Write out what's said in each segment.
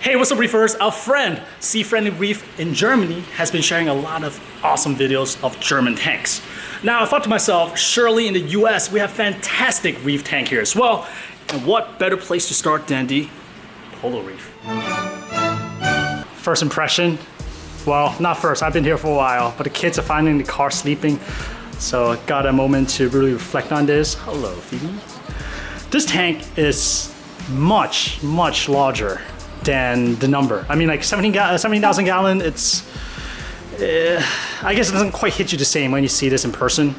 Hey, what's up reefers? Our friend, Sea Friendly Reef in Germany has been sharing a lot of awesome videos of German tanks. Now I thought to myself, surely in the US we have fantastic reef tank here as well. And what better place to start than the Polo Reef? First impression? Well, not first, I've been here for a while, but the kids are finally in the car sleeping. So I got a moment to really reflect on this. Hello, Phoebe. This tank is much larger than the number. I mean, like 17,000 gallon, it's, I guess it doesn't quite hit you the same when you see this in person.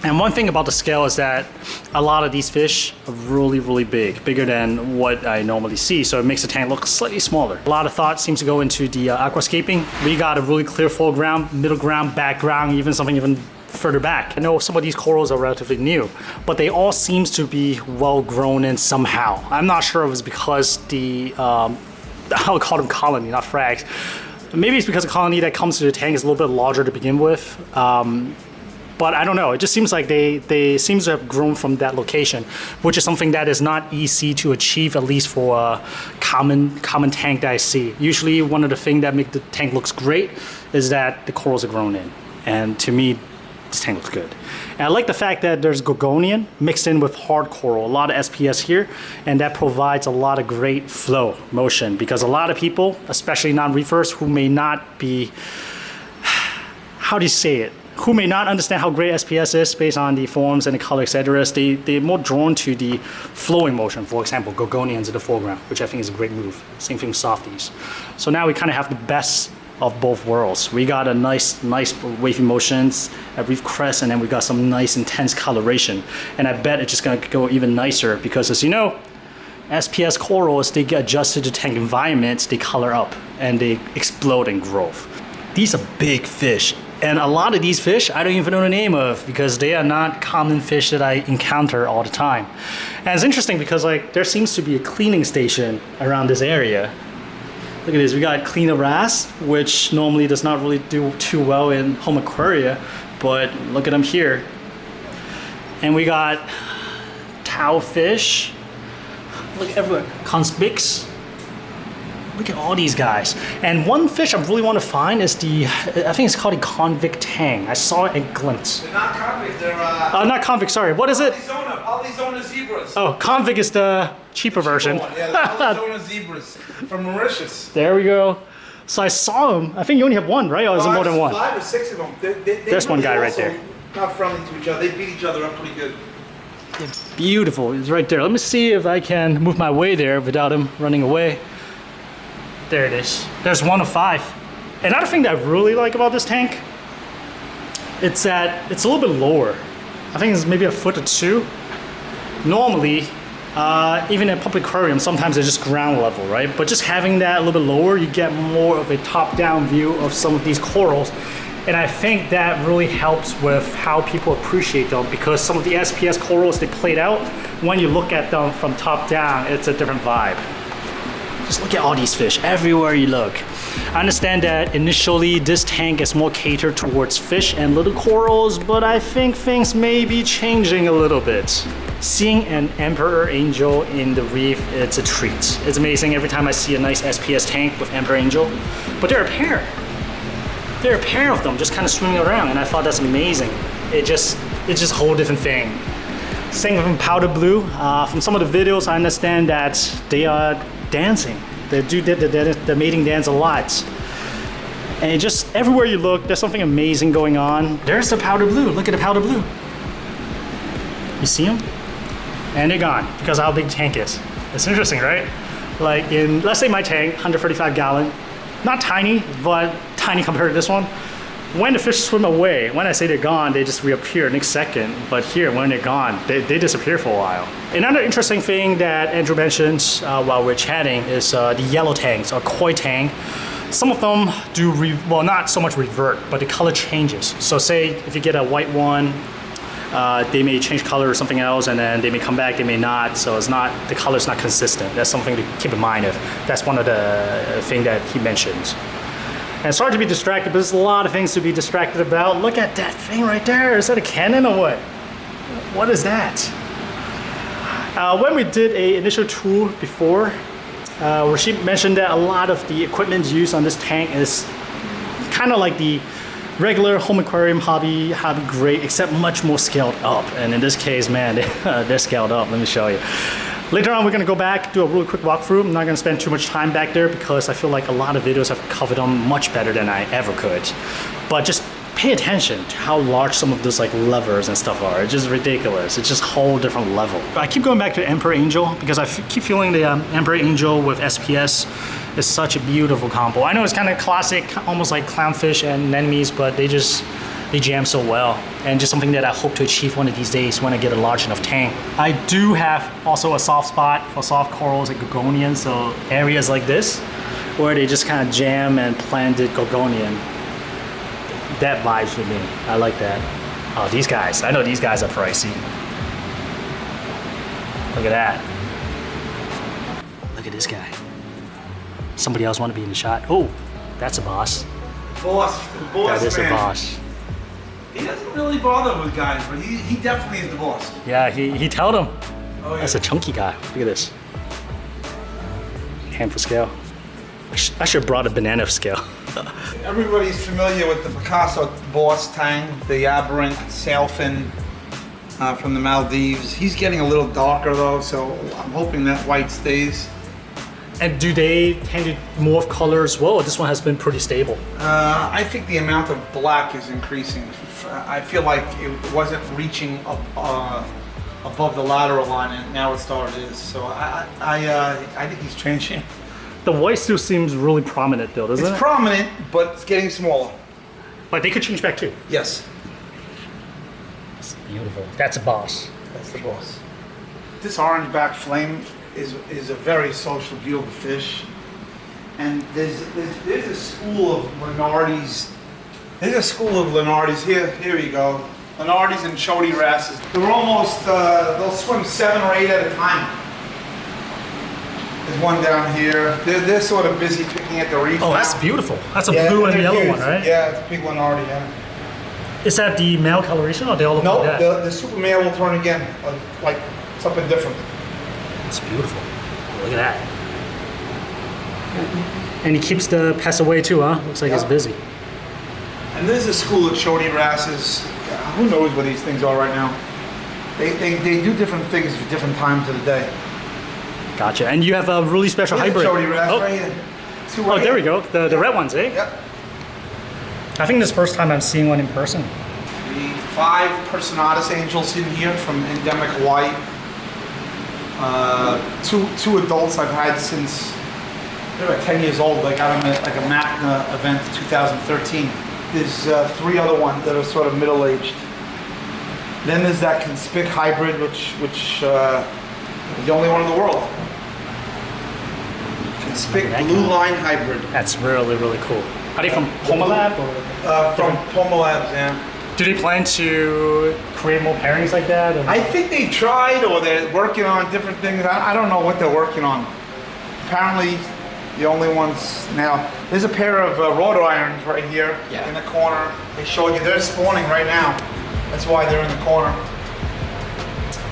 And one thing about the scale is that a lot of these fish are really big, bigger than what I normally see. So it makes the tank look slightly smaller. A lot of thought seems to go into the aquascaping. We got a really clear foreground, middle ground, background, even something even further back. I know some of these corals are relatively new, but they all seems to be well grown in somehow. I'm not sure if it's because the, I'll call them colony, not frags. Maybe it's because the colony that comes to the tank is a little bit larger to begin with. But I don't know, it just seems like they seem to have grown from that location, which is something that is not easy to achieve, at least for a common tank that I see. Usually one of the things that make the tank looks great is that the corals are grown in. And to me, this tank looks good. And I like the fact that there's Gorgonian mixed in with hard coral, a lot of SPS here, and that provides a lot of great flow motion because a lot of people, especially non-reefers who may not be, how do you say it? Who may not understand how great SPS is based on the forms and the color, etc. They're more drawn to the flowing motion. For example, Gorgonians in the foreground, which I think is a great move. Same thing with softies. So now we kind of have the best of both worlds. We got a nice wavy motions at reef crest, and then we got some nice intense coloration. And I bet it's just gonna go even nicer because, as you know, SPS corals, they get adjusted to tank environments, they color up and they explode in growth. These are big fish. And a lot of these fish I don't even know the name of because they are not common fish that I encounter all the time. And it's interesting because like there seems to be a cleaning station around this area. Look at this, we got cleaner wrasse, which normally does not really do too well in home aquaria, but look at them here. And we got towel fish. Look everywhere, conspix. Look at all these guys. And one fish I really want to find is the, I think it's called a convict tang. I saw it at glimpse. They're not convict, they're not convict, sorry. What is it? Polyzona zebras. Oh, convict is the cheaper version. Yeah, the Polyzona zebras from Mauritius. There we go. So I saw them. I think you only have one, right? Or is it more than one? 5 or 6 of them. There's one guy right there. Not friendly to each other. They beat each other up pretty good. They're beautiful. It's right there. Let me see if I can move my way there without him running away. There it is. There's 1 of 5. Another thing that I really like about this tank, it's that it's a little bit lower. I think it's maybe a foot or 2. Normally, even at public aquarium, sometimes they're just ground level, right? But just having that a little bit lower, you get more of a top-down view of some of these corals. And I think that really helps with how people appreciate them because some of the SPS corals they played out, when you look at them from top down, it's a different vibe. Just look at all these fish everywhere you look. I understand that initially this tank is more catered towards fish and little corals, but I think things may be changing a little bit. Seeing an emperor angel in the reef, it's a treat. It's amazing every time I see a nice SPS tank with emperor angel, but they're a pair. There are a pair of them just kind of swimming around, and I thought that's amazing. It's just a whole different thing. Same with powder blue. From some of the videos, I understand that they are dancing. They do the mating dance a lot. And just everywhere you look, there's something amazing going on. There's the powder blue. Look at the powder blue. You see them? And they're gone because of how big the tank is. It's interesting, right? Like in, let's say my tank, 135 gallon, not tiny, but tiny compared to this one. When the fish swim away, when I say they're gone, they just reappear next second. But here, when they're gone, they disappear for a while. Another interesting thing that Andrew mentioned while we're chatting is the yellow tangs, or koi tang. Some of them do, well, not so much revert, but the color changes. So say if you get a white one, they may change color or something else, and then they may come back, they may not. So it's not, the color's not consistent. That's something to keep in mind if that's one of the things that he mentions. And sorry to be distracted, but there's a lot of things to be distracted about. Look at that thing right there. Is that a cannon or what? What is that? When we did an initial tour before, Rachid mentioned that a lot of the equipment used on this tank is kind of like the regular home aquarium hobby grade, except much more scaled up. And in this case, man, they're scaled up. Let me show you. Later on, we're gonna go back, do a really quick walkthrough. I'm not gonna spend too much time back there because I feel like a lot of videos have covered them much better than I ever could. But just pay attention to how large some of those like levers and stuff are. It's just ridiculous. It's just a whole different level. I keep going back to Emperor Angel because I keep feeling the Emperor Angel with SPS is such a beautiful combo. I know it's kind of classic, almost like clownfish and anemones, but they jam so well. And just something that I hope to achieve one of these days when I get a large enough tank. I do have also a soft spot for soft corals and gorgonians, so areas like this where they just kind of jam and planted gorgonian. That vibes with me. I like that. Oh, these guys. I know these guys are pricey. Look at that. Look at this guy. Somebody else want to be in the shot. Oh, that's a boss. Boss, That is man. a boss. He doesn't really bother with guys, but he definitely is the boss. Yeah, he told him. Oh, yeah. That's a chunky guy. Look at this. Hand for scale. I should have brought a banana scale. Everybody's familiar with the Picasso boss Tang, the aberrant sailfin from the Maldives. He's getting a little darker though, so I'm hoping that white stays. And do they tend to morph color as well, or this one has been pretty stable? I think the amount of black is increasing. I feel like it wasn't reaching up above the lateral line, and now it started is. So I think he's changing. The white still seems really prominent though, doesn't it? It's prominent, but it's getting smaller. But they could change back too. Yes. It's beautiful. That's a boss. That's the boss. This orange-back flame is a very social, beautiful fish. And there's a school of Lenardi's. There's a school of Lenardi's. Here you go. Lenardi's and Chody wrasses. They're almost, they'll swim 7 or 8 at a time. There's one down here. They're sort of busy picking at the reef. Oh, that's now. beautiful. That's a Yeah, blue and they're yellow huge. one, right? Yeah, it's a big Lenardi, yeah. Is that the male coloration or they all look No, like that? the super male will turn again, like something different. It's beautiful. Look at that. And he keeps the pests away too, huh? Looks like he's Yeah. busy. And there's a school of Chody wrasses. Who knows what these things are right now? They do different things for different times of the day. Gotcha. And you have a really special Here's a hybrid. Chody wrasse Oh, right here. Two oh, right there we here. go. The red ones, eh? Yep. I think this is the first time I'm seeing one in person. The 5 Personatus angels in here from endemic Hawaii. Two adults I've had since they're about 10 years old. I got them at like a MACNA event in 2013. There's 3 other ones that are sort of middle-aged. Then there's that Conspic hybrid, which is the only one in the world. Conspic That blue guy. line hybrid. That's really, really cool. Are they from Polo Lab? Or From Polo Labs, yeah. do they plan to create more pairings like that? Or? I think they've tried, or they're working on different things. I don't know what they're working on. Apparently, the only ones now. There's a pair of wrought irons right here in the corner. They showed you they're spawning right now. That's why they're in the corner.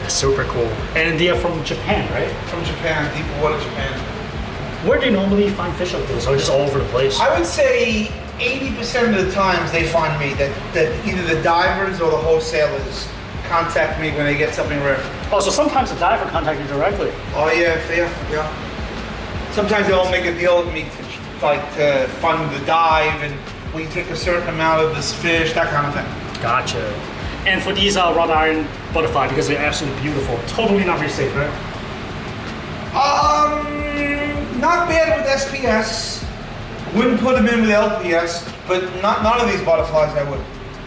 That's super cool. And they are from Japan, right? From Japan, deep water Japan. Where do you normally find fish like this? Or just all over the place? I would say 80% of the times they find me that either the divers or the wholesalers contact me when they get something rare. Oh, so sometimes the diver contact you directly. Oh yeah. Sometimes they'll make a deal with me to fund the dive, and we take a certain amount of this fish, that kind of thing. Gotcha. And for these wrought iron butterfly, because they're absolutely beautiful, totally not reef safe, right? Not bad with SPS. Wouldn't put them in with LPS, but none of these butterflies I would.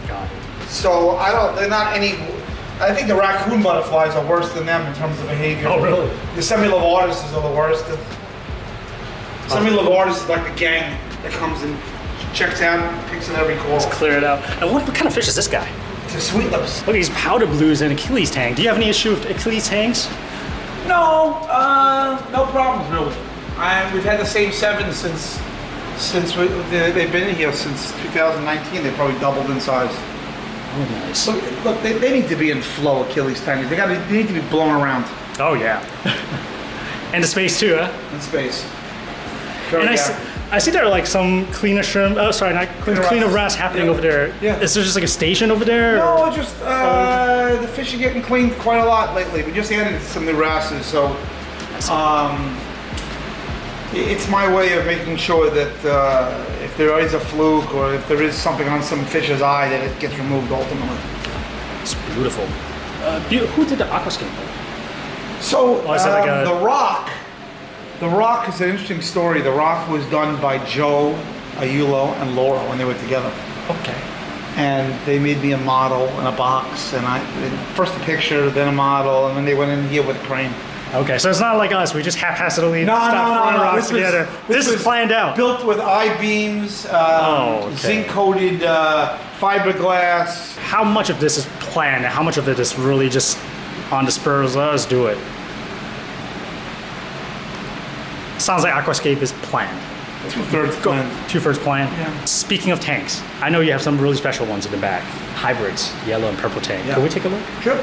Got it. So they're not any. I think the raccoon butterflies are worse than them in terms of behavior. Oh, really? The semi-lavarduses are the worst. Semi-lavarduses is like the gang that comes and checks out and picks in every coral. Clear it out. And what kind of fish is this guy? It's a sweet lips. Look at these powder blues and Achilles tang. Do you have any issue with Achilles tangs? No, no problems really. We've had the same 7 since they've been here since 2019. They probably doubled in size. Oh, nice. Look, they need to be in flow, Achilles tang. They need to be blown around Oh, yeah. And the space too, huh? in space. And I see there are like some cleaner shrimp. Oh, sorry, not cleaner wrasse happening over there. Yeah. Is there just like a station over there? No, just the fish are getting cleaned quite a lot lately. We just added some new wrasses, so it's my way of making sure that if there is a fluke or if there is something on some fish's eye, that it gets removed ultimately. It's beautiful. Who did the aquascape? So is it like The Rock is an interesting story. The Rock was done by Joe, Ayulo, and Laura when they were together. Okay. And they made me a model in a box, and first a picture, then a model, and then they went in here with a crane. Okay, so it's not like us. We just haphazardly throwing rocks together. This is planned out. Built with I-beams, zinc-coated fiberglass. How much of this is planned, and how much of it is really just on the spurs? Let us do it. Sounds like aquascape is planned. 2/3 planned. 2/3 planned. Yeah. Speaking of tanks, I know you have some really special ones in the back. Hybrids, yellow and purple tank. Yeah. Can we take a look? Sure.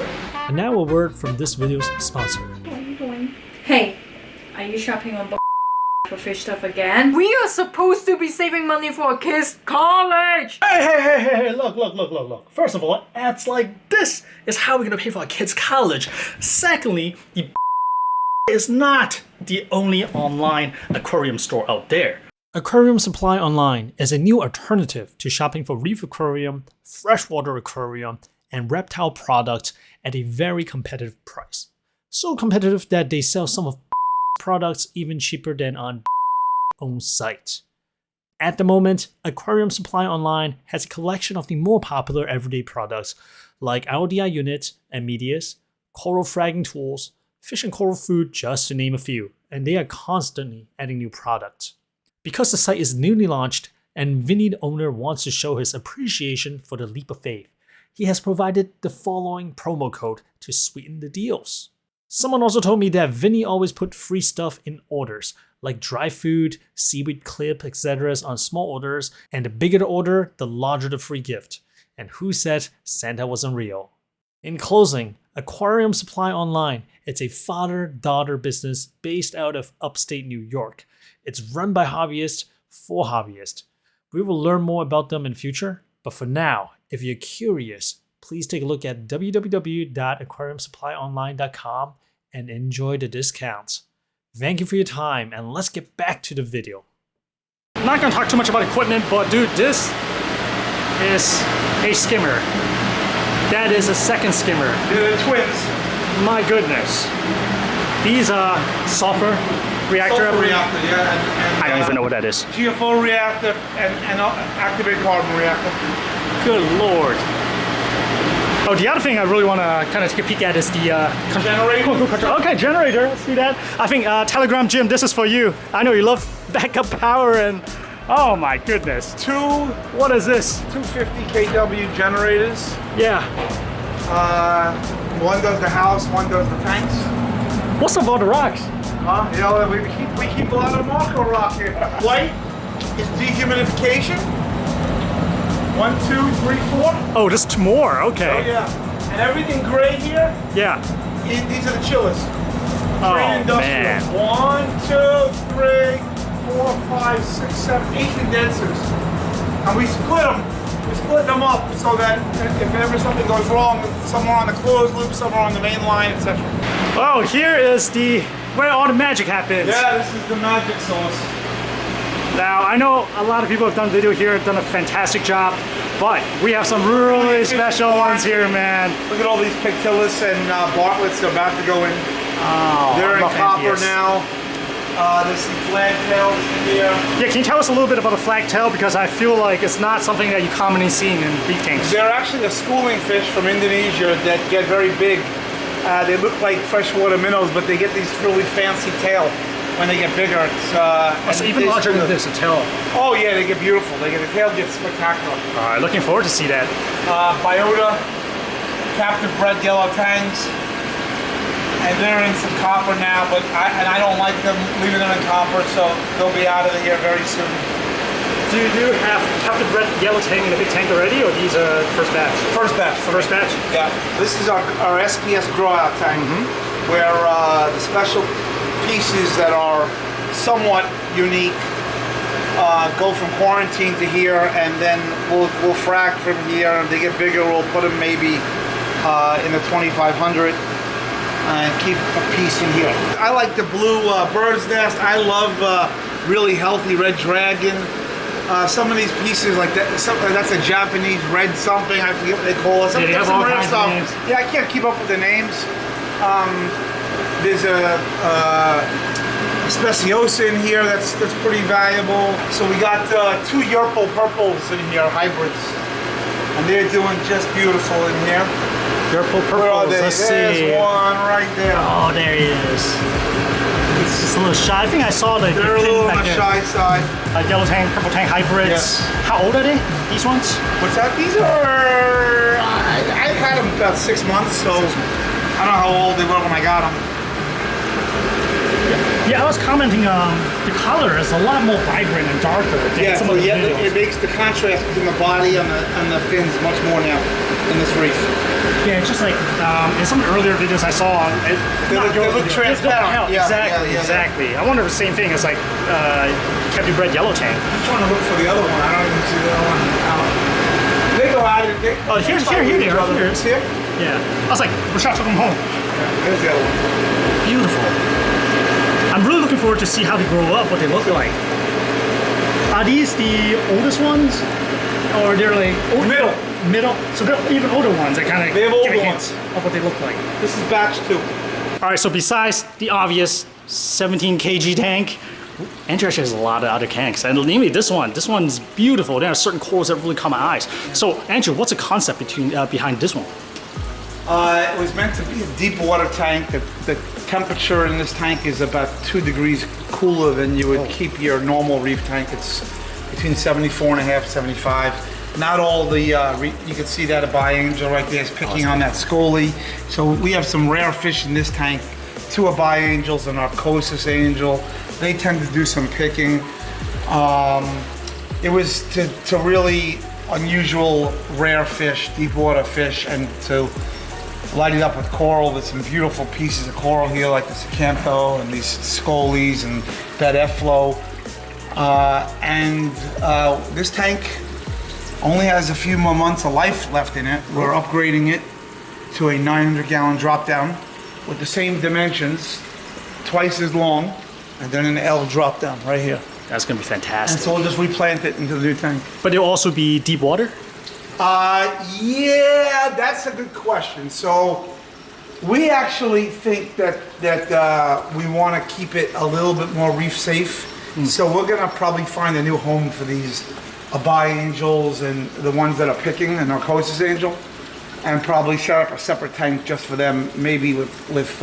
And now a word from this video's sponsor. What are you doing? Hey, are you shopping on for fish stuff again? We are supposed to be saving money for our kids' college! Hey, look. First of all, ads like this is how we're gonna pay for our kids' college. Secondly, the is not the only online aquarium store out there. Aquarium Supply Online is a new alternative to shopping for reef aquarium, freshwater aquarium, and reptile products at a very competitive price. So competitive that they sell some of products even cheaper than on own site. At the moment, Aquarium Supply Online has a collection of the more popular everyday products like RDI units, Anthias, coral fragging tools, fish and coral food, just to name a few, and they are constantly adding new products. Because the site is newly launched and Vinny the owner wants to show his appreciation for the leap of faith, he has provided the following promo code to sweeten the deals. Someone also told me that Vinny always put free stuff in orders, like dry food, seaweed clip, etc. on small orders, and the bigger the order, the larger the free gift. And who said Santa wasn't real? In closing, Aquarium Supply Online, it's a father-daughter business based out of upstate New York. It's run by hobbyists for hobbyists. We will learn more about them in future, but for now, if you're curious, please take a look at www.aquariumsupplyonline.com and enjoy the discounts. Thank you for your time, and let's get back to the video. I'm not gonna talk too much about equipment, but dude, this is a skimmer. That is a second skimmer. They're the twins. My goodness. These are sulfur reactor. Sulfur reactor, yeah. And I don't even know what that is. GFO reactor and activated carbon reactor. Good lord. Oh, the other thing I really want to kind of take a peek at is the generator. Okay, generator. Let's see that. I think Telegram Jim, this is for you. I know you love backup power and oh my goodness. What is this? 250 kW generators. Yeah. One does the house, one does the tanks. What's up with all the rocks? You know, we keep a lot of Marco rock here. White is dehumidification. 1, 2, 3, 4. Oh, there's more. Okay. Oh yeah. And everything gray here. Yeah. These are the chillers. Oh industrial. man. 1, 2, 3, 4, 5, 6, 7, 8 condensers. And we split them. We're splitting them up so that if ever something goes wrong, somewhere on the closed loop, somewhere on the main line, etc. Oh, here is where all the magic happens. Yeah, this is the magic sauce. Now, I know a lot of people have done video here, done a fantastic job, but we have some really special ones here, man. Look at all these pectilis and Bartletts they're about to go in. Oh, they're in copper Anthias. now. There's some flagtails in here. Yeah, can you tell us a little bit about the flagtail? Because I feel like it's not something that you commonly see in reef tanks. They're actually a schooling fish from Indonesia that get very big. They look like freshwater minnows, but they get these really fancy tail when they get bigger. So even larger than this, a tail. Oh yeah, they get beautiful. The tail gets spectacular. All right, looking forward to see that. Biota, captive bred yellow tangs. And they're in some copper now, but I don't like them leaving them in copper, so they'll be out of here very soon. Do you have captive bred yellow tang in a big tank already, or these are first batch? First batch. First batch? Yeah. This is our SPS grow-out tank, where the special pieces that are somewhat unique go from quarantine to here, and then we'll frag from here. And if they get bigger, we'll put them maybe in the 2500 and keep a piece in here. I like the blue bird's nest. I love really healthy red dragon. Some of these pieces like that, that's a Japanese red something. I forget what they call it. Some rare stuff. Yeah, I can't keep up with the names. There's a Speciosa in here that's pretty valuable. So we got 2 Yurple purples in here, hybrids, and they're doing just beautiful in here. Yurple purples. Let's see. There's one right there. Oh, there he is. It's just a little shy. I think I saw the. They're a little on the shy side. Yellow Tang, purple Tang hybrids. Yeah. How old are they? These ones? What's that? These are. I've had them about 6 months, so I don't know how old they were when I got them. Yeah, I was commenting on the color is a lot more vibrant and darker than some of the videos. It makes the contrast between the body and the fins much more now in this reef. Yeah, it's just like in some earlier videos I saw, they look transparent. Exactly. I wonder if the same thing as like Captain Bred Yellow Tang. I'm trying to look for the other one. I don't even see the other one. They go out. Here they are. Here? Yeah. I was like, Rachid took them home. Yeah, here's the other one. Beautiful. I'm really looking forward to see how they grow up, what they look like. Are these the oldest ones? Or they're like middle? So they're even older ones that kind of give a hint of what they look like. This is batch 2. All right, so besides the obvious 17 kg tank, Andrew actually has a lot of other tanks. And namely this one's beautiful. There are certain corals that really caught my eyes. So Andrew, what's the concept behind this one? It was meant to be a deep water tank. The temperature in this tank is about 2 degrees cooler than you would keep your normal reef tank. It's between 74.5, 75. Not all the, you can see that a Bi Angel right there is picking on that scolie. So we have some rare fish in this tank. 2 Bi Angels and our Narcosis Angel. They tend to do some picking. It was to really unusual rare fish, deep water fish, and to light it up with coral. There's some beautiful pieces of coral here, like this acantho and these scolies and that F-flow. This tank only has a few more months of life left in it. We're upgrading it to a 900-gallon drop down with the same dimensions, twice as long, and then an L drop down right here. That's gonna be fantastic. And so we'll just replant it into the new tank. But it'll also be deep water? Yeah, that's a good question. So we actually think that we want to keep it a little bit more reef safe. So we're gonna probably find a new home for these Bi Angels and the ones that are picking, the Narcosis Angel, and probably set up a separate tank just for them, maybe with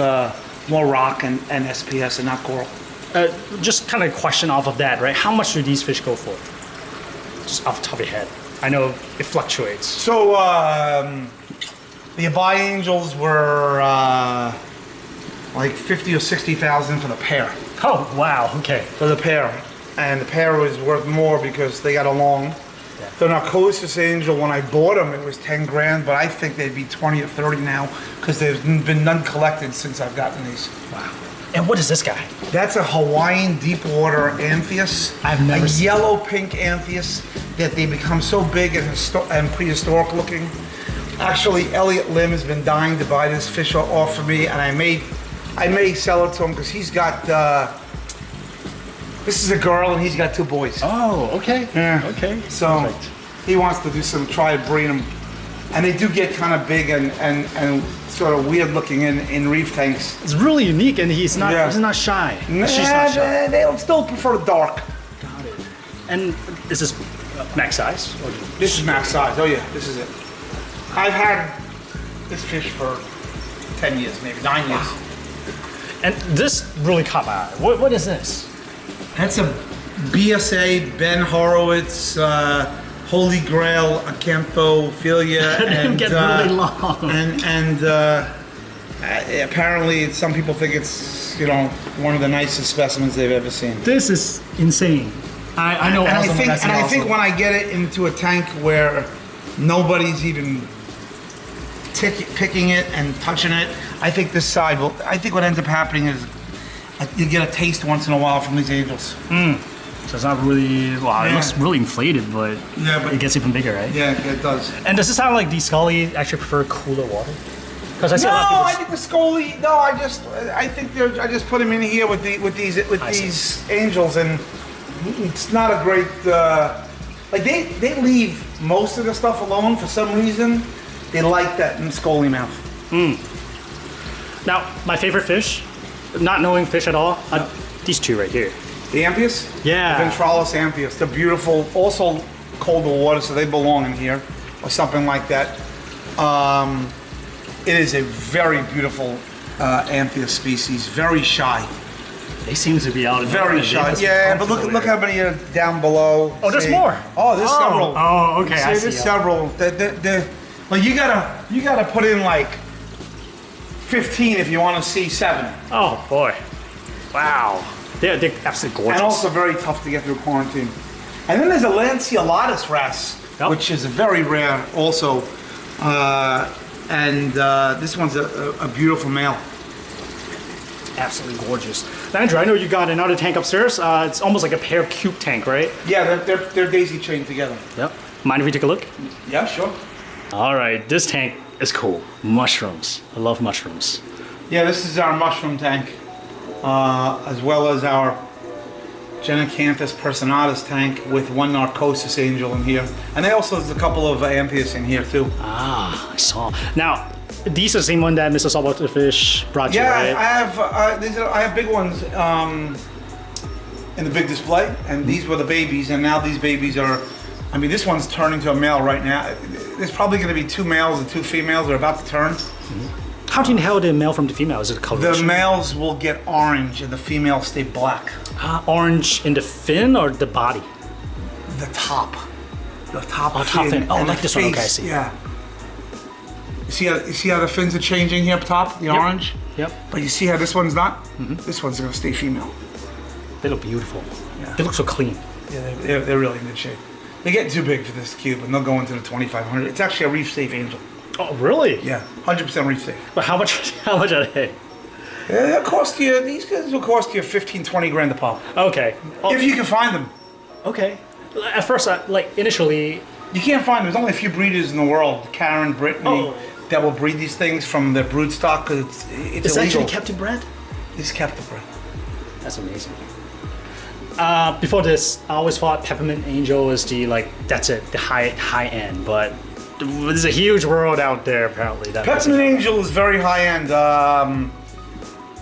more rock and SPS and not coral. Just kind of question off of that, right? How much do these fish go for? Just off the top of your head. I know it fluctuates. So the Bi Angels were like 50 or 60,000 for the pair. Oh wow! Okay. For the pair, and the pair was worth more because they got along. Yeah. The Narcosis Angel, when I bought them, it was 10 grand, but I think they'd be 20 or 30 now because there's been none collected since I've gotten these. Wow. And what is this guy? That's a Hawaiian deep water Anthias. I've never seen yellow pink Anthias that they become so big and prehistoric looking. Actually, Elliot Lim has been dying to buy this fish off of me, and I may sell it to him because he's got. This is a girl and he's got 2 boys. Oh, okay. Yeah. Okay. So perfect. He wants to do try to breed them, and they do get kind of big and sort of weird looking in reef tanks. It's really unique, and he's not shy. She's not shy. They'll still prefer the dark. Got it. And is this max size? This is max size. Oh yeah, this is it. I've had this fish for 10 years, maybe 9 years. Wow. And this really caught my eye. What is this? That's a BSA Ben Horowitz Holy Grail Acanthophilia, and get really long. And apparently, some people think it's one of the nicest specimens they've ever seen. This is insane. I know. And I think when I get it into a tank where nobody's even picking it and touching it, I think this side I think what ends up happening is you get a taste once in a while from these angels. So it's not really, wow, it Yeah. looks really inflated, but, Yeah, but- it gets even bigger, right? Yeah, it does. And does it sound like these Scully actually prefer cooler water? Because I see No, a lot of I people. think the Scully. No, I think I just put him in here with these angels, and it's not a great. Like they leave most of the stuff alone for some reason. They like that in Scully mouth. Now, my favorite fish, not knowing fish at all, these two right here. The Anthias? Yeah. The Ventralis Anthias. They're beautiful. Also colder water, so they belong in here, or something like that. It is a very beautiful Anthias species. Very shy. They seem to be out. Very shy. Yeah, but look how many are down below. Oh, there's See? more. Oh, there's several. Oh, okay. I see. There's several. Like you gotta put in like 15 if you want to see 7. Oh boy. Wow. They're absolutely gorgeous. And also very tough to get through quarantine. And then there's a Lanceolatus wrasse, which is very rare also. This one's a beautiful male. Absolutely gorgeous. Andrew, I know you got another tank upstairs. It's almost like a pair of cube tank, right? Yeah, they're daisy chained together. Yep. Mind if we take a look? Yeah, sure. All right, this tank is cool. Mushrooms. I love mushrooms. Yeah, this is our mushroom tank, as well as our Genicanthus Personatus tank with one Narcosis angel in here. And they also, there's a couple of Anthias in here too. Ah, I saw. Now, these are the same one that Mr. Saltwater Fish brought you, Yeah, right? I have big ones in the big display, and these were the babies, and now these babies are, I mean, this one's turning to a male right now. There's probably going to be 2 males and 2 females. They're about to turn. How do you tell the male from the female? Is it coloration? The males will get orange, and the females stay black. Orange in the fin or the body? The top. The top Oh, top fin. Oh, and like the this one. Okay, I face, see. Yeah. You see how the fins are changing here up top? The orange? Yep. But you see how this one's not? This one's going to stay female. They look beautiful. Yeah. They look so clean. Yeah, they're really in good shape. They're getting too big for this cube, and they'll go into the 2500. It's actually a reef safe angel. Oh, really? Yeah, 100% reef safe. But how much? How much are they? Yeah, they'll cost you. These guys will cost you 15, 20 grand a pop. Okay. Oh, If you can find them. okay. At first, like initially, You can't find them. There's only a few breeders in the world, Karen, Brittany, that will breed these things from their brood stock because it's it's illegal. actually captive bred. It's captive bred. That's amazing. Before this, I always thought Peppermint Angel is the that's it, the high end. But there's a huge world out there apparently. That Peppermint Angel is very high end.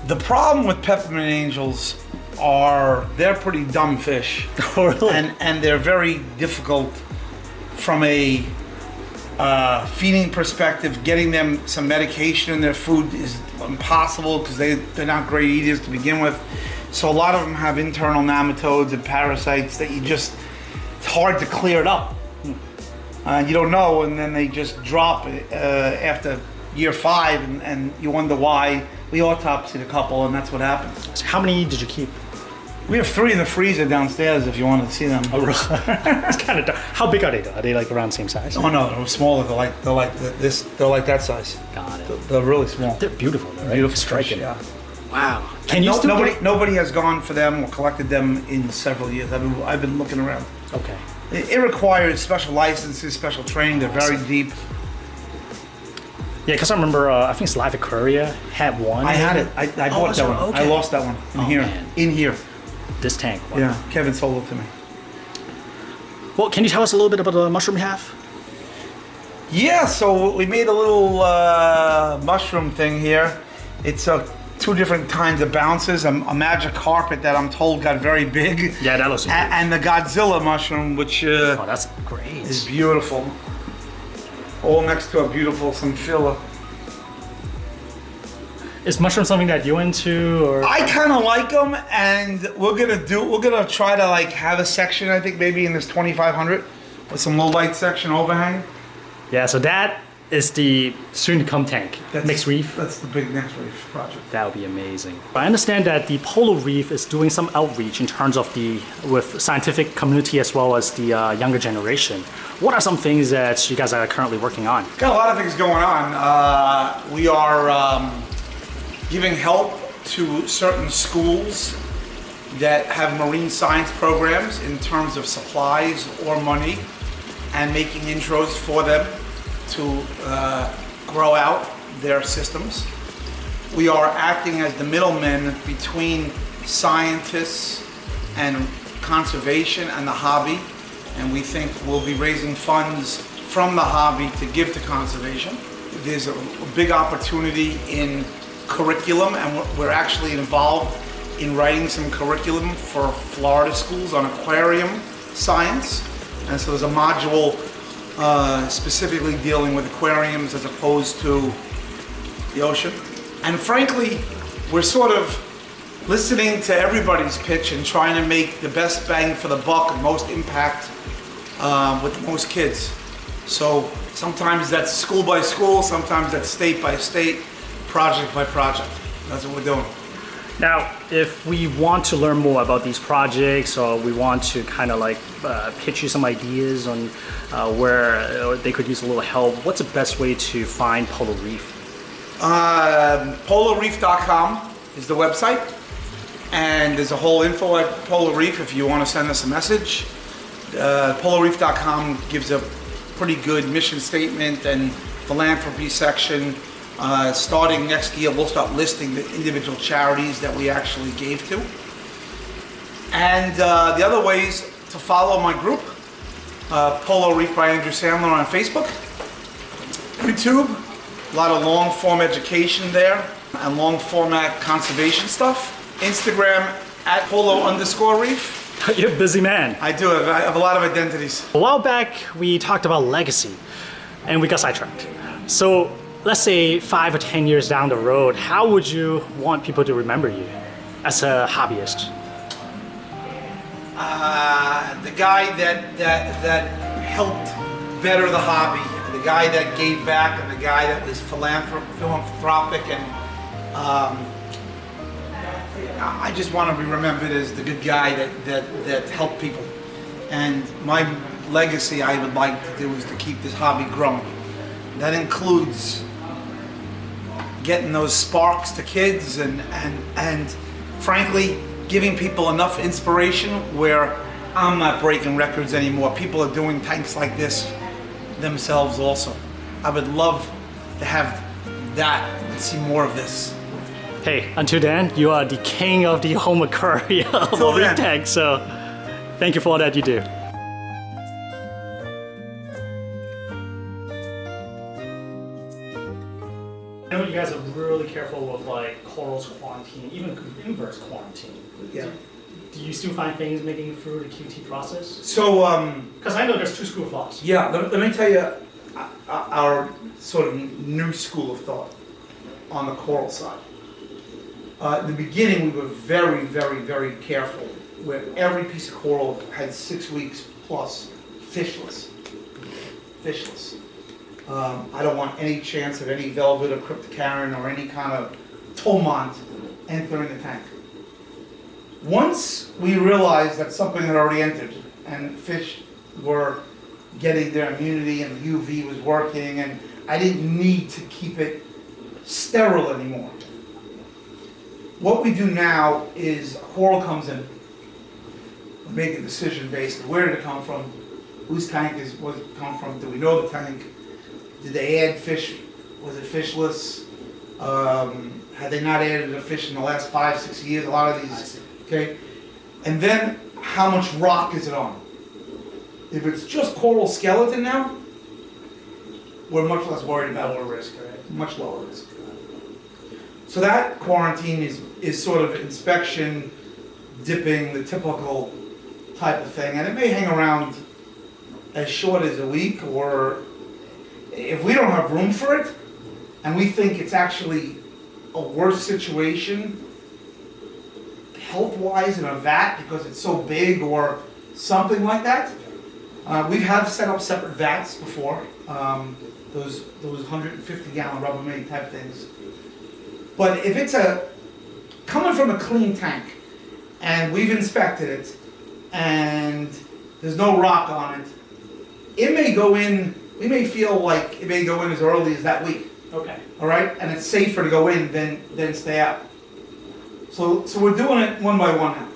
The problem with Peppermint Angels are they're pretty dumb fish. Oh, really? And they're very difficult from a feeding perspective. Getting them some medication in their food is impossible because they're not great eaters to begin with. So a lot of them have internal nematodes and parasites that it's hard to clear it up. You don't know, and then they just drop after year 5, and you wonder why. We autopsied a couple, and that's what happened. So how many did you keep? We have 3 in the freezer downstairs if you want to see them. Oh, really? It's kind of dark. How big are they though? Are they like around the same size? Oh no, they're smaller. They're like this. They're like that size. Got it. They're really small. They're beautiful though, right? Beautiful Striking. fish, yeah. Wow. Can you still get- Nobody has gone for them or collected them in several years. I've been looking around. Okay. It requires special licenses, special training. They're very deep. Yeah, because I remember, I think it's Live Aquaria had one. I had it. I bought that one. Okay. I lost that one in here. Man. In here. This tank. Wow. Yeah. Kevin sold it to me. Well, can you tell us a little bit about the mushroom you have? Yeah. So we made a little mushroom thing here. It's 2 different kinds of bounces. A magic carpet that I'm told got very big. Yeah, that looks amazing. And the Godzilla mushroom, which Oh, that's great. is beautiful. All next to a beautiful Symphila. Is mushroom something that you're into, or? I kind of like them, and we're gonna try to like have a section. I think maybe in this 2500 with some low light section overhang. Yeah, so that is the soon-to-come tank. Mixed reef. That's the big next reef project. That would be amazing. I understand that the Polo Reef is doing some outreach in terms of with scientific community as well as the younger generation. What are some things that you guys are currently working on? Got a lot of things going on. We are giving help to certain schools that have marine science programs in terms of supplies or money and making intros for them to grow out their systems. We are acting as the middlemen between scientists and conservation and the hobby, and we think we'll be raising funds from the hobby to give to conservation. There's a big opportunity in curriculum, and we're actually involved in writing some curriculum for Florida schools on aquarium science. And so there's a module specifically dealing with aquariums as opposed to the ocean. And frankly, we're sort of listening to everybody's pitch and trying to make the best bang for the buck and most impact with the most kids. So sometimes that's school by school, sometimes that's state by state, project by project. That's what we're doing. Now, if we want to learn more about these projects, or we want to kind of like pitch you some ideas on where they could use a little help, what's the best way to find Polo Reef? PoloReef.com is the website, and there's a whole info at Polo Reef if you want to send us a message. PoloReef.com gives a pretty good mission statement and philanthropy section. Starting next year, we'll start listing the individual charities that we actually gave to. And the other ways to follow my group, Polo Reef by Andrew Sandler on Facebook, YouTube, a lot of long form education there, and long format conservation stuff. Instagram at Polo_Reef. You're a busy man. I do, I have a lot of identities. A while back, we talked about legacy, and we got sidetracked. So let's say 5 or 10 years down the road, how would you want people to remember you as a hobbyist? The guy that helped better the hobby, the guy that gave back, and the guy that was philanthropic, and I just want to be remembered as the good guy that helped people. And my legacy I would like to do is to keep this hobby growing. That includes getting those sparks to kids and frankly giving people enough inspiration where I'm not breaking records anymore. People are doing tanks like this themselves also. I would love to have that and see more of this. Hey, until then, you are the king of the home aquarium of reef tank, so thank you for all that you do. I know you guys are really careful with like corals quarantine, even inverse quarantine. Yeah. Do you still find things making it through the QT process? So, because I know there's two schools of thoughts. yeah, let me tell you our sort of new school of thought on the coral side. In the beginning, we were very, very, very careful where every piece of coral had 6 weeks plus fishless. Fishless. I don't want any chance of any velvet or cryptocaran or any kind of tomont entering the tank. Once we realized that something had already entered and fish were getting their immunity and UV was working and I didn't need to keep it sterile anymore. What we do now is a coral comes in, we make a decision based on where did it come from, whose tank was it come from, do we know the tank, did they add fish, was it fishless, had they not added a fish in the last 5-6 years, a lot of these, okay, and then how much rock is it on. If it's just coral skeleton now, we're much less worried about lower risk, right? Much lower risk. So that quarantine is sort of inspection, dipping, the typical type of thing, and it may hang around as short as a week, or if we don't have room for it, and we think it's actually a worse situation health-wise in a vat because it's so big or something like that, we have set up separate vats before, those 150-gallon Rubbermaid type things. But if it's coming from a clean tank, and we've inspected it, and there's no rock on it, it may go in, we may feel like it may go in as early as that week. Okay. All right? And it's safer to go in than stay out. So we're doing it one by one now.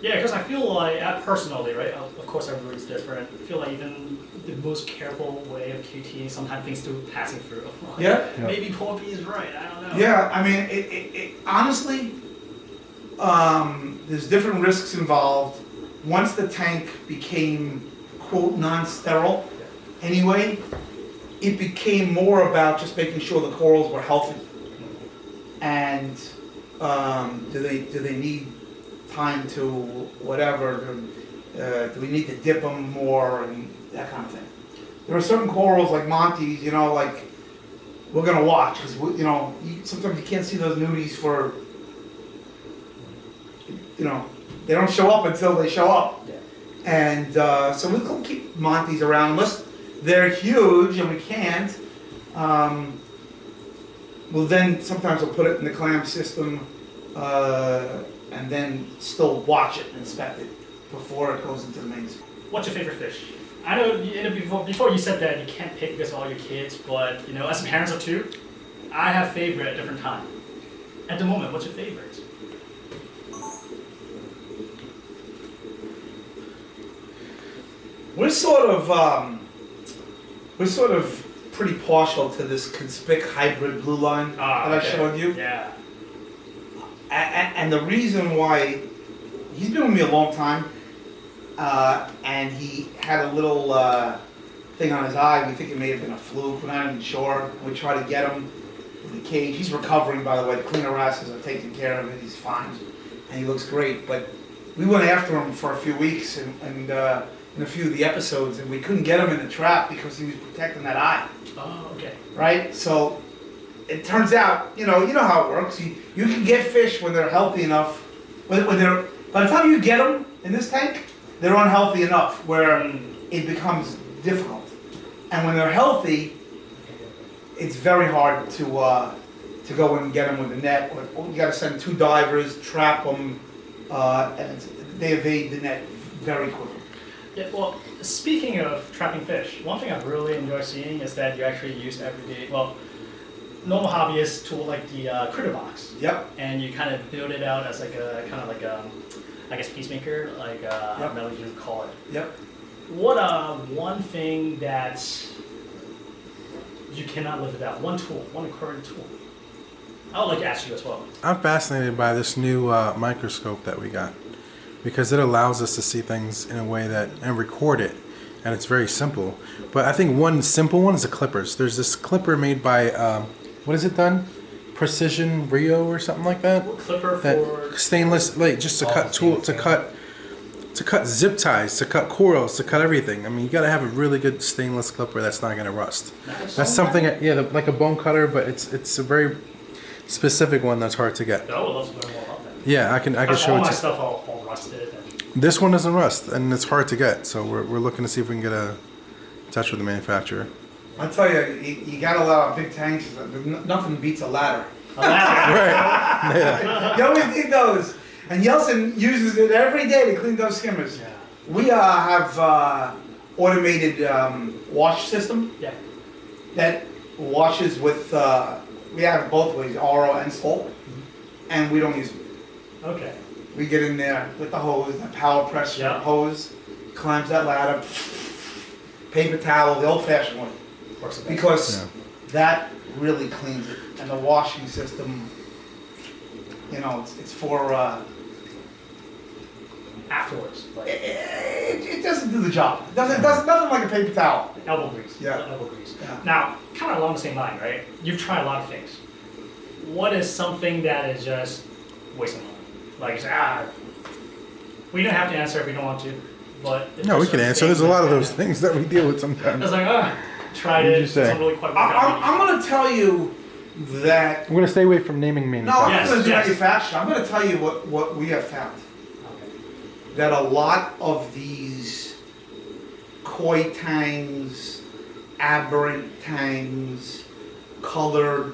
Yeah, because I feel like, personally, right, of course everybody's different. I feel like even the most careful way of QTing, sometimes things still passing through. Yeah. Maybe Paul P is right, I don't know. Yeah, I mean, it honestly, there's different risks involved. Once the tank became, quote, non-sterile, anyway, it became more about just making sure the corals were healthy. And do they need time to whatever? Do we need to dip them more and that kind of thing? There are certain corals like Montes, you know, like we're gonna watch because you know sometimes you can't see those nudies for, you know, they don't show up until they show up. Yeah. And so we'll keep Montes around unless they're huge and we can't. Well, then sometimes we'll put it in the clam system and then still watch it and inspect it before it goes into the main. What's your favorite fish? I know before you said that you can't pick this all your kids, but you know, as parents of two, I have favorite at different times. At the moment, what's your favorite? We're sort of pretty partial to this conspic hybrid blue line that I showed you. Yeah. And the reason why, he's been with me a long time, and he had a little thing on his eye. We think it may have been a fluke. We're not even sure. We try to get him in the cage. He's recovering, by the way. The cleaner rasses are taking care of it. He's fine, and he looks great. But we went after him for a few weeks, and in a few of the episodes, and we couldn't get him in the trap because he was protecting that eye. Oh, okay. Right? So it turns out, you know how it works. You can get fish when they're healthy enough. When they're, by the time you get them in this tank, they're unhealthy enough where it becomes difficult. And when they're healthy, it's very hard to go in and get them with a net. Or you got to send 2 divers, trap them, and they evade the net very quickly. Yeah, well, speaking of trapping fish, one thing I've really enjoyed seeing is that you actually use everyday, well, normal hobbyist tool like the critter box. Yep. And you kind of build it out as like a kind of like I guess peacemaker, like how you would call it. Yep. What one thing that you cannot live without? One tool, one aquarium tool. I would like to ask you as well. I'm fascinated by this new microscope that we got because it allows us to see things in a way that and record it, and it's very simple. But I think one simple one is the clippers. There's this clipper made by what is it done? Precision Rio or something like that. Clipper that for stainless, like just to cut tool to cut zip ties, to cut corals, to cut everything. I mean, you got to have a really good stainless clipper that's not going to rust. That's something, like a bone cutter, but it's a very specific one that's hard to get. I would love to learn more about that. Yeah, I can show all it my to stuff all rusted. This one doesn't rust, and it's hard to get. So we're looking to see if we can get in touch with the manufacturer. I tell you got a lot of big tanks. Nothing beats a ladder. A ladder. Right. Yeah. You always need those. And Yeltsin uses it every day to clean those skimmers. Yeah. We have automated wash system Yeah. that washes with, we have it both ways, RO and salt, and we don't use them. Okay. We get in there with the hose, the power pressure hose, climbs that ladder, paper towel, the old-fashioned way. Because that really cleans it. And the washing system, it's for... Afterwards. Like it doesn't do the job. It does nothing like a paper towel. elbow grease. Yeah. Elbow grease. Yeah. Now, kind of along the same line, right? You've tried a lot of things. What is something that is just wasting money? Like, we don't have to answer if we don't want to, but... No, we can answer. There's a lot of those things that we deal with sometimes. It's like, tried What did it, you say? doesn't really quite work out. I'm going to tell you that... I'm going to stay away from naming No, manufacturers. I'm Yes, going to do yes. manufacturing. I'm going to tell you what we have found. Okay. That a lot of these koi tangs, aberrant tangs, colored,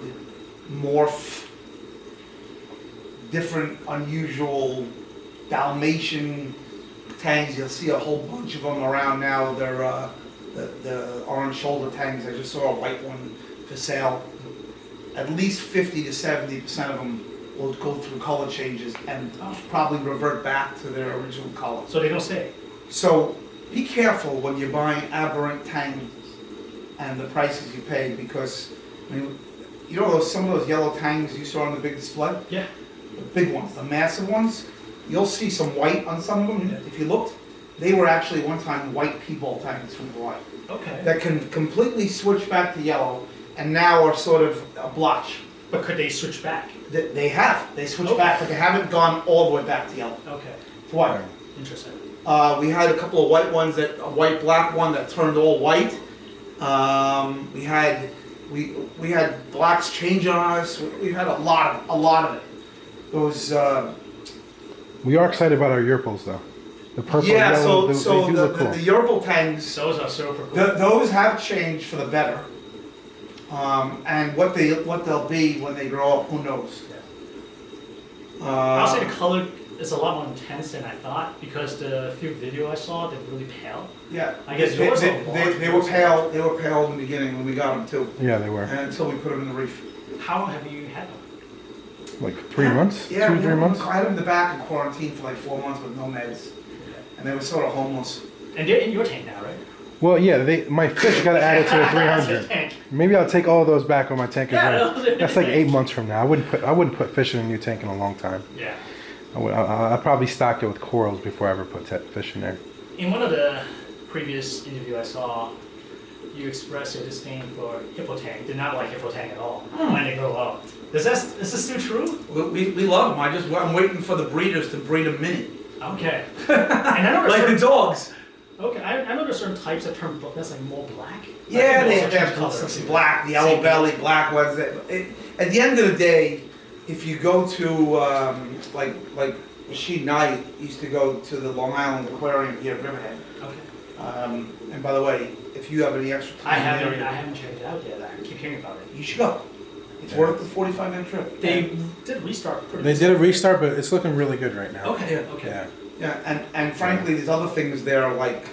morph, different, unusual Dalmatian tangs. You'll see a whole bunch of them around now. They're the orange shoulder tangs. I just saw a white one for sale. At least 50 to 70% of them will go through color changes and probably revert back to their original color. So they don't stay. So be careful when you're buying aberrant tangs and the prices you pay, because I mean, you know some of those yellow tangs you saw on the big display? Yeah. The big ones, the massive ones, you'll see some white on some of them. If you looked, they were actually one time white people tangs from Hawaii. Okay. That can completely switch back to yellow and now are sort of a blotch. But could they switch back? They have. They switched back, but they haven't gone all the way back to yellow. Okay. It's white. Interesting. We had a couple of white ones, a white black one that turned all white. We had blacks change on us. We had a lot of it. Those. We are excited about our Yurples though. The purple, yeah. yellow, So they do look cool. the Yurple tangs. Those are super cool. Those have changed for the better. And what they'll be when they grow up, who knows? I'll say the color is a lot more intense than I thought, because the few video I saw, they're really pale. Yeah, I guess they were yours pale. They were pale in the beginning when we got them too. Yeah, they were. And until we put them in the reef. How long have you had them? Like 3 months? Yeah, 2 or 3 months? I had them in the back in quarantine for like 4 months with no meds, and they were sort of homeless. And they're in your tank now, right? Well, yeah, my fish got added to the 300. Maybe I'll take all of those back on my tank as well. That's like 8 months from now. I wouldn't put fish in a new tank in a long time. Yeah. I'll probably stock it with corals before I ever put fish in there. In one of the previous interviews I saw, you expressed your disdain for hippo tang. Did not like hippo tang at all when they grow up. Is this still true? We love them. I'm waiting for the breeders to breed them mini. Okay. And I know like the dogs. Okay, I know there's certain types that turn that's like more black. Yeah, they have some black, the yellow belly, black ones. At the end of the day, if you go to like Rachid and I used to go to the Long Island Aquarium here at Riverhead. Okay. And by the way, if you have any extra time, I haven't checked it out yet. I keep hearing about it. You should go. It's worth the 45-minute trip. They did restart. They did a restart, but it's looking really good right now. Okay. Yeah. Okay. Yeah. Yeah, and frankly, there's other things there like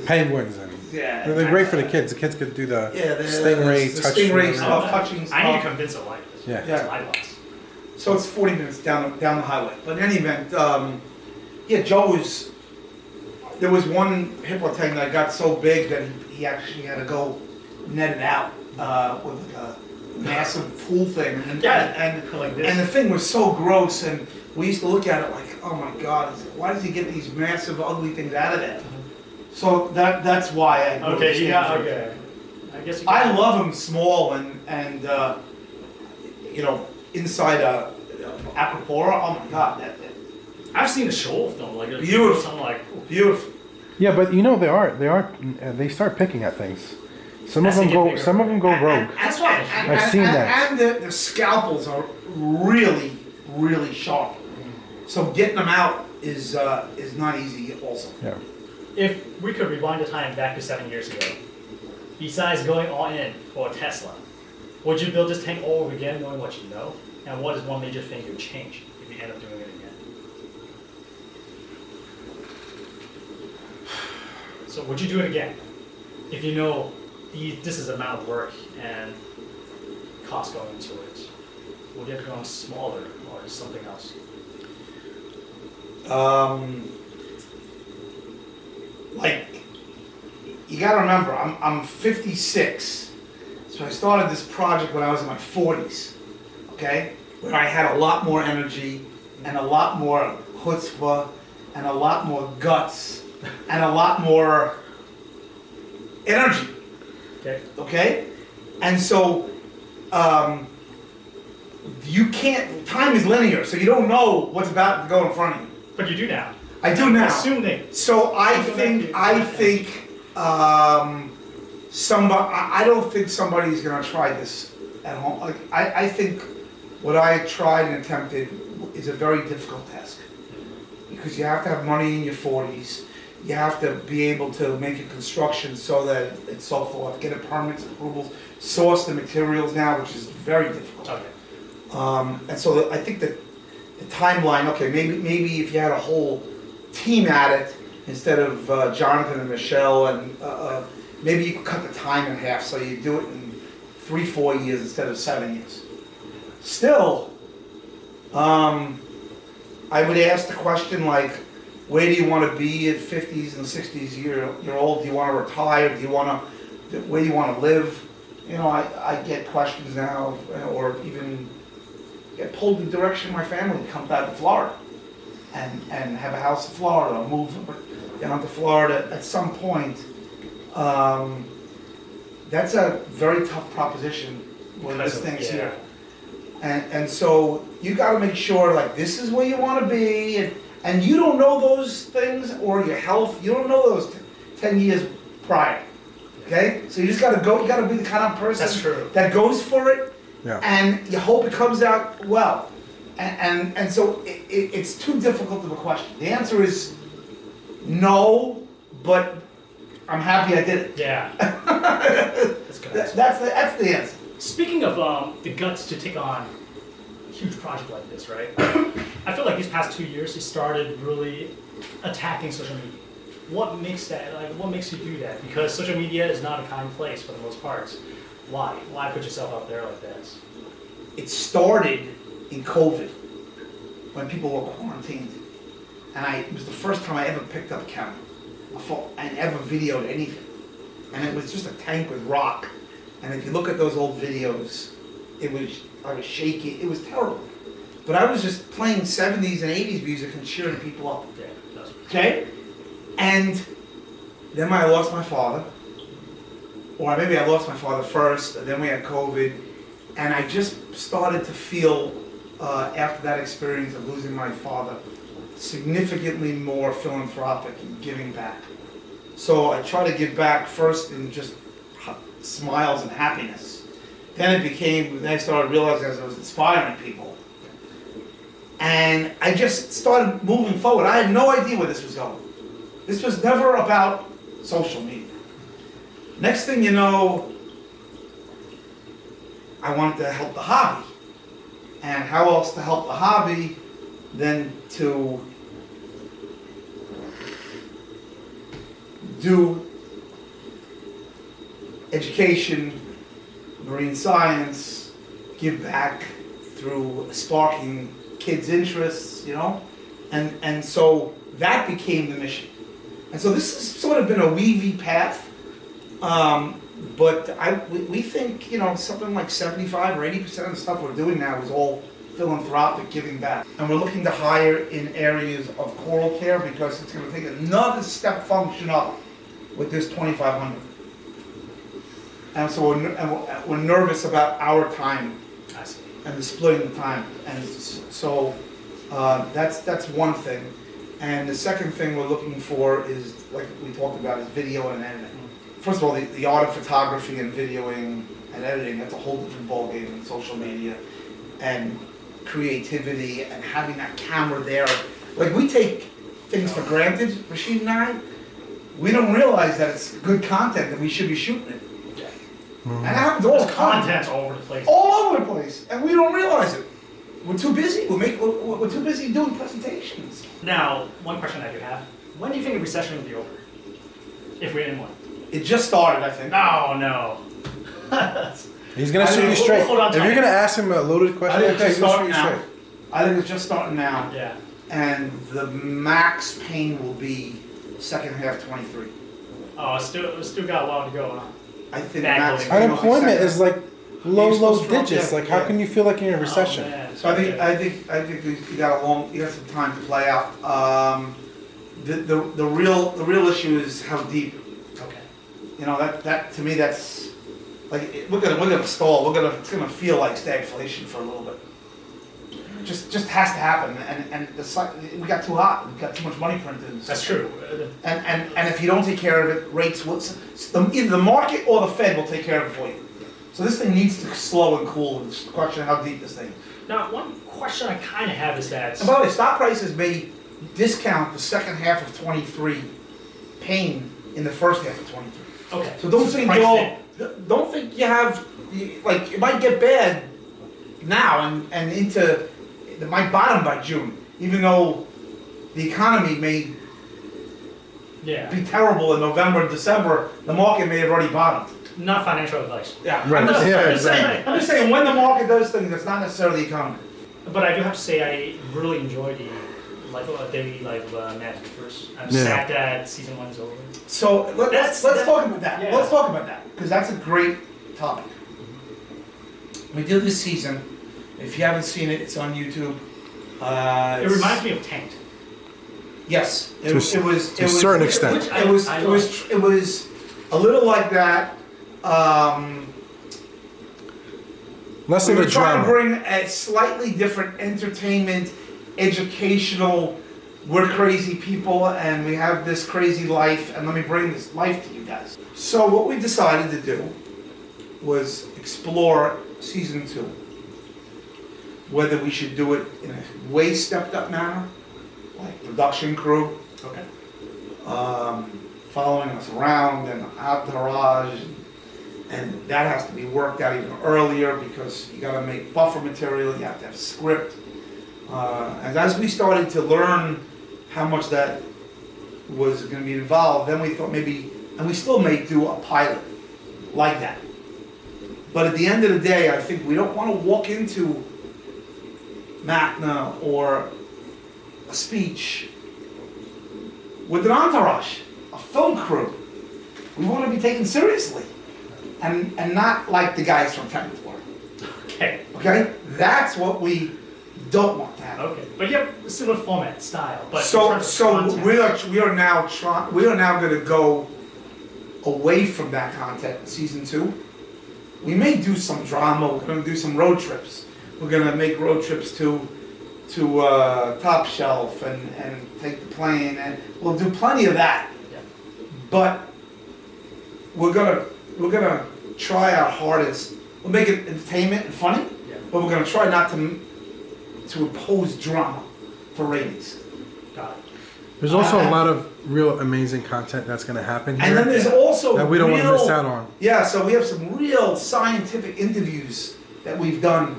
Penguins and they're great for the kids. The kids could do the stingray touch. Stingray stuff, touching stuff. I need to convince a wife. Yeah. That's my boss. So it's 40 minutes down the highway. But in any event, there was one hippo tang that got so big that he actually had to go net it out with a massive pool thing. And like this. And the thing was so gross, and we used to look at it like, oh my God, why does he get these massive, ugly things out of there? So that's why I go Okay, to yeah, Stanford. okay. I guess I love them small and inside a aquapora. Oh my God, I've seen a show of them, like beautiful. I'm like, beautiful. Yeah, but you know they start picking at things. Some of them go rogue. That's why I've seen that. And the scalpels are really, really sharp. So getting them out is not easy also. Yeah. if we could rewind the time back to 7 years ago, besides going all in for a Tesla, would you build this tank all over again knowing what you know? And what is one major thing you would change if you end up doing it again? So would you do it again if you know this is the amount of work and cost going into it? Would you have gone smaller or something else? Like, you gotta remember, I'm 56, so I started this project when I was in my 40s, okay? Where I had a lot more energy, and a lot more chutzpah, and a lot more guts, and a lot more energy, okay? And so, you can't, time is linear, so you don't know what's about to go in front of you. But you do now. I do now. Assuming. So I think I don't think somebody's gonna try this at home. Like I think what I tried and attempted is a very difficult task because you have to have money in your 40s. You have to be able to make a construction so that it's so forth, get a permits, approvals, source the materials now, which is very difficult. Okay. And so I think that the timeline, okay, maybe if you had a whole team at it instead of Jonathan and Michelle, and maybe you could cut the time in half so you do it in 3-4 years instead of 7 years. Still, I would ask the question like, where do you want to be at 50s and 60s year old? Do you want to retire? Where do you want to live? You know, I get questions now, or even get pulled in the direction of my family to come back to Florida and have a house in Florida, or move down to Florida at some point. That's a very tough proposition when this thing's here. And so you got to make sure, like, this is where you want to be, and you don't know those things, or your health, you don't know those 10 years prior. Okay? So you just got to go, you got to be the kind of person that goes for it, and you hope it comes out well. And so it's too difficult of a question. The answer is no, but I'm happy I did it. Yeah. That's good. That's the answer. Speaking of the guts to take on a huge project like this, right? I feel like these past 2 years, you started really attacking social media. What makes that? Like, what makes you do that? Because social media is not a kind place for the most part. Why? Why put yourself out there like this? It started in COVID when people were quarantined, and it was the first time I ever picked up a camera. I never videoed anything, and it was just a tank with rock. And if you look at those old videos, I was shaking. It was terrible. But I was just playing 70s and 80s music and cheering people up. Yeah, okay? And then I lost my father. Or maybe I lost my father first, and then we had COVID. And I just started to feel, after that experience of losing my father, significantly more philanthropic and giving back. So I try to give back first in just smiles and happiness. Then I started realizing as I was inspiring people. And I just started moving forward. I had no idea where this was going. This was never about social media. Next thing you know, I wanted to help the hobby. And how else to help the hobby than to do education, marine science, give back through sparking kids' interests, you know? And so that became the mission. And so this has sort of been a weavy path, but we think, you know, something like 75 or 80% of the stuff we're doing now is all philanthropic, giving back. And we're looking to hire in areas of coral care because it's going to take another step function up with this 2,500. And so we're nervous about our time and the splitting the time. And so that's one thing. And the second thing we're looking for is, like we talked about, is video and editing. First of all, the art of photography and videoing and editing, that's a whole different ballgame in social media. And creativity and having that camera there. Like, we take things for granted, Rachid and I. We don't realize that it's good content that we should be shooting it. And it happens all the time. Content's all over the place. All over the place. And we don't realize it. We're too busy. We're too busy doing presentations. Now, one question I do have. When do you think the recession will be over? If we're in one. It just started, I think. No. He's going to shoot you straight. Hold on if you're going to ask him a loaded question, I think it's just starting now. Straight. I think it's just starting now. Yeah. And the max pain will be second half 23. Oh, still got a while to go, huh? I think max unemployment is like low drop, digits. yeah, Like, how can you feel like you're in a recession? So I think you got some time to play out. The real issue is how deep. Okay. You know, that to me, that's like we're gonna stall. It's gonna feel like stagflation for a little bit. Just has to happen, and we got too hot. We got too much money printed. That's true. And if you don't take care of it, rates will either the market or the Fed will take care of it for you. So this thing needs to slow and cool. It's a question of how deep this thing is. Now, one question I kind of have is that. And by the way, stock prices may discount the second half of 23 pain in the first half of 23. Okay. So don't think you have, like, it might get bad now and into, it might bottom by June, even though the economy may be terrible in November and December, the market may have already bottomed. Not financial advice. Yeah, right. I'm just saying, when the market does things, it's not necessarily the economy. But I do have to say, I really enjoy the daily life of Magic first. I'm Yeah. sad that season 1 is over. So let's talk about that. Yeah. Let's talk about that because that's a great topic. We did this season. If you haven't seen it, it's on YouTube. It reminds me of Tank. Yes, To a certain extent. It was a little like that. Less We of were a trying to drama. bring a slightly different entertainment, educational. We're crazy people, and we have this crazy life, and let me bring this life to you guys. So what we decided to do was explore season 2. Whether we should do it in a way stepped up manner, like production crew, Okay. following us around and entourage, and that has to be worked out even earlier because you got to make buffer material, you have to have script. And as we started to learn how much that was going to be involved, then we thought maybe, and we still may do a pilot like that. But at the end of the day, I think we don't want to walk into Macna or a speech with an entourage, a film crew. We want to be taken seriously and not like the guys from Tang. Okay. Okay? That's what we don't want to happen. Okay. But you have a similar format, style. But in So terms of content- we are now going to go away from that content in season 2. We may do some drama. We're going to do some road trips. We're going to make road trips to Top Shelf and take the plane, and we'll do plenty of that. Yeah. But we're gonna try our hardest. We'll make it entertainment and funny, Yeah. but we're gonna try not to impose drama for ratings. Got it. There's also a lot of real amazing content that's going to happen here And then there's also that we don't want to miss out on. Yeah, so we have some real scientific interviews that we've done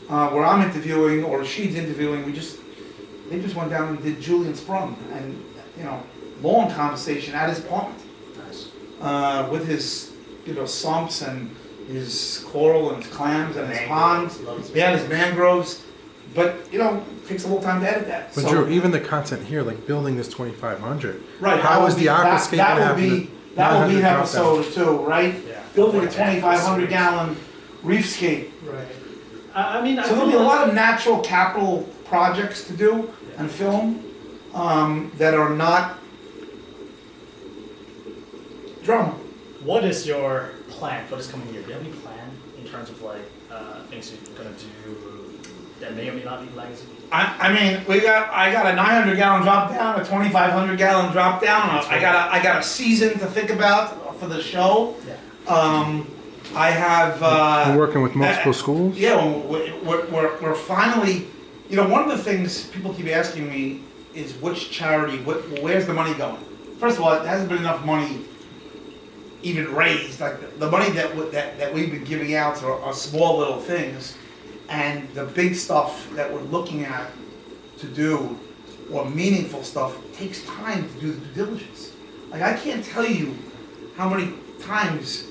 where I'm interviewing or Rachid's interviewing. They just went down and did Julian Sprung, and long conversation at his apartment Nice. with his sumps and his coral and his clams and his ponds. Yeah, his mangroves. But it takes a little time to edit that. But So- Drew, even the content here, like building this 2500. Right. How is the aquascape that gonna will be have that will be 900 drop episode 2, right? Yeah. Building a 2,500 gallon reefscape. Right. I mean, I So there'll feel be a like- lot of natural capital projects to do and film that are not drama. What is your plan for this coming year? Do you have any plan in terms of things you're gonna do that may or may not be legacy? I mean, I got a 900 gallon drop down, a 2,500 gallon drop down. I got a season to think about for the show. Yeah. I have. We're working with multiple schools. Yeah, we're finally. One of the things people keep asking me is which charity, where's the money going? First of all, it hasn't been enough money even raised. Like the money that we've been giving out are small little things, and the big stuff that we're looking at to do, or meaningful stuff, takes time to do the due diligence. Like I can't tell you how many times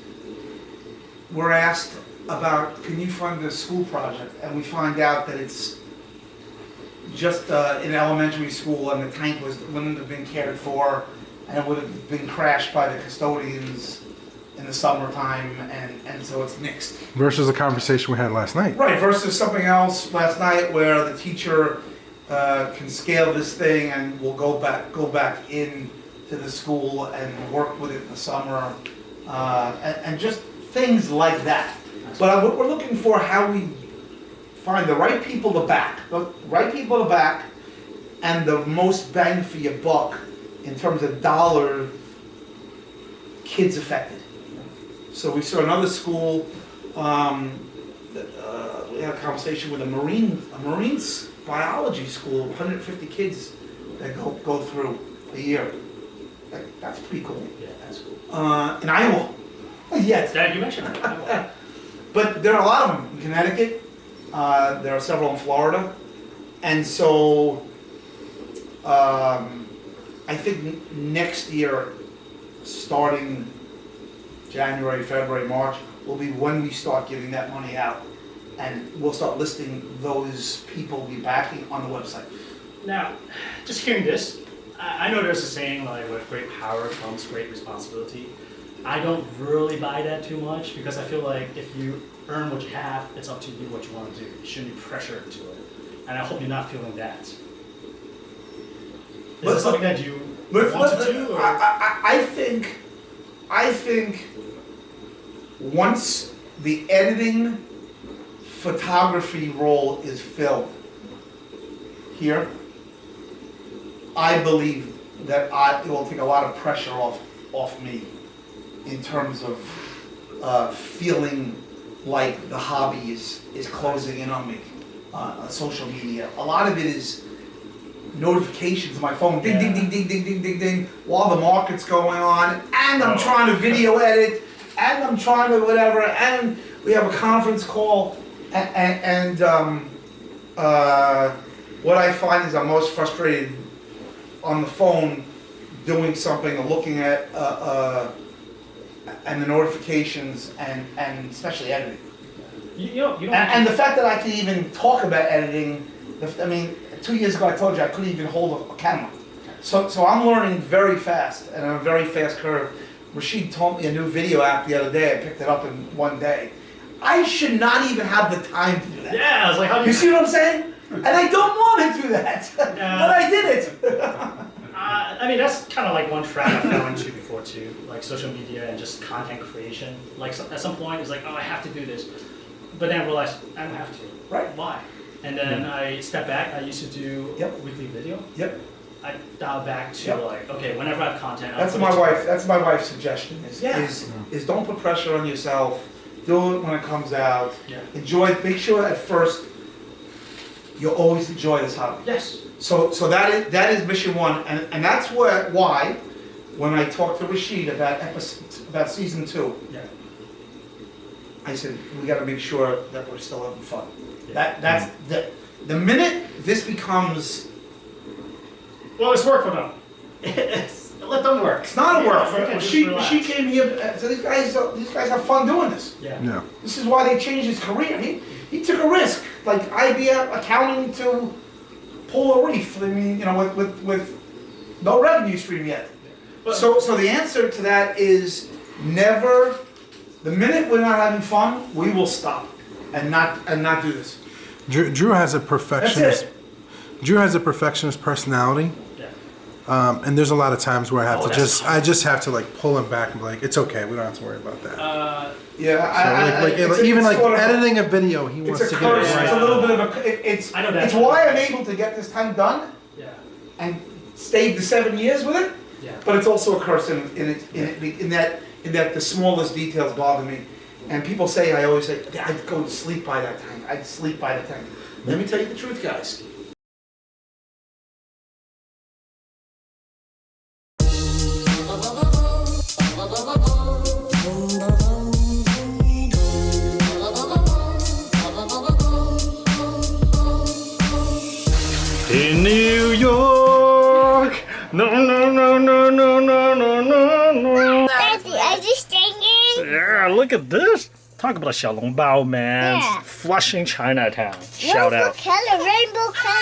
we're asked about, can you fund a school project? And we find out that it's just in elementary school and the tank wouldn't have been cared for and it would have been crashed by the custodians in the summertime and so it's nixed. Versus the conversation we had last night. Right, versus something else last night where the teacher can scale this thing and will go back in to the school and work with it in the summer and just things like that. But we're looking for how we find the right people to back, and the most bang for your buck in terms of dollar kids affected. So we saw another school. We had a conversation with a marine biology school, 150 kids that go through a year. That's pretty cool. Yeah, that's cool. In Iowa. Yes. Dad, you mentioned that. But there are a lot of them in Connecticut. There are several in Florida. And so I think next year, starting January, February, March, will be when we start giving that money out. and we'll start listing those people we backing on the website. Now, just hearing this, I know there's a saying like with great power comes great responsibility. I don't really buy that too much because I feel like if you earn what you have, it's up to you what you want to do. You shouldn't be pressured into it. And I hope you're not feeling that. Is it something that you want to do? Or? I think once the editing photography role is filled here, I believe that it will take a lot of pressure off me in terms of feeling like the hobby is closing in on me on social media. A lot of it is notifications on my phone, ding, ding, ding, ding, ding, ding, ding, ding, while the market's going on, and I'm trying to video edit, and I'm trying to whatever, and we have a conference call, and what I find is I'm most frustrated on the phone doing something or looking at and the notifications and especially editing. You don't And the fact that I can even talk about editing, I mean, 2 years ago I told you I couldn't even hold a camera. So I'm learning very fast and on a very fast curve. Rachid told me a new video app the other day. I picked it up in one day. I should not even have the time to do that. Yeah, I was like, how do You see what I'm saying? And I don't want to do that, but I did it. I mean, that's kind of like one trap I fell into before too, like social media and just content creation. Like at some point, it's like, oh, I have to do this, but then I realized I don't have to. Right. Why? And then I stepped back. I used to do weekly video. Yep. I dialed back to like, okay, whenever I have content. That's my wife's suggestion. Is don't put pressure on yourself. Do it when it comes out. Yeah. Enjoy. Make sure at first you'll always enjoy this hobby. Yes. So that is mission one, and that's why when I talked to Rachid about season 2, Yeah. I said we got to make sure that we're still having fun. Yeah. That's the minute this becomes. Well, it's work for them. Let them work. It's not a work. Yeah, She came here. So these guys have fun doing this. Yeah. This is why they changed his career. He took a risk, like IBM accounting to Polo Reef. I mean, you know, with no revenue stream yet. But, So the answer to that is never. The minute we're not having fun, we will stop and not do this. Drew has a perfectionist. That's it. Drew has a perfectionist personality. And there's a lot of times where I have to I just have to like pull him back and be like, it's okay, we don't have to worry about that. Even editing a video, he wants to get it right. It's a little bit of a. It's why I'm able to get this time done. Yeah. And stayed the 7 years with it. Yeah. But it's also a curse in that the smallest details bother me. And people say, I always say, I'd go to sleep by that time. I'd sleep by the time. Let me tell you the truth, guys. In New York, no. Daddy, are you singing? Yeah, look at this. Talk about a Xiaolongbao, man. Yeah. Flushing Chinatown. Shout out. Rainbow color.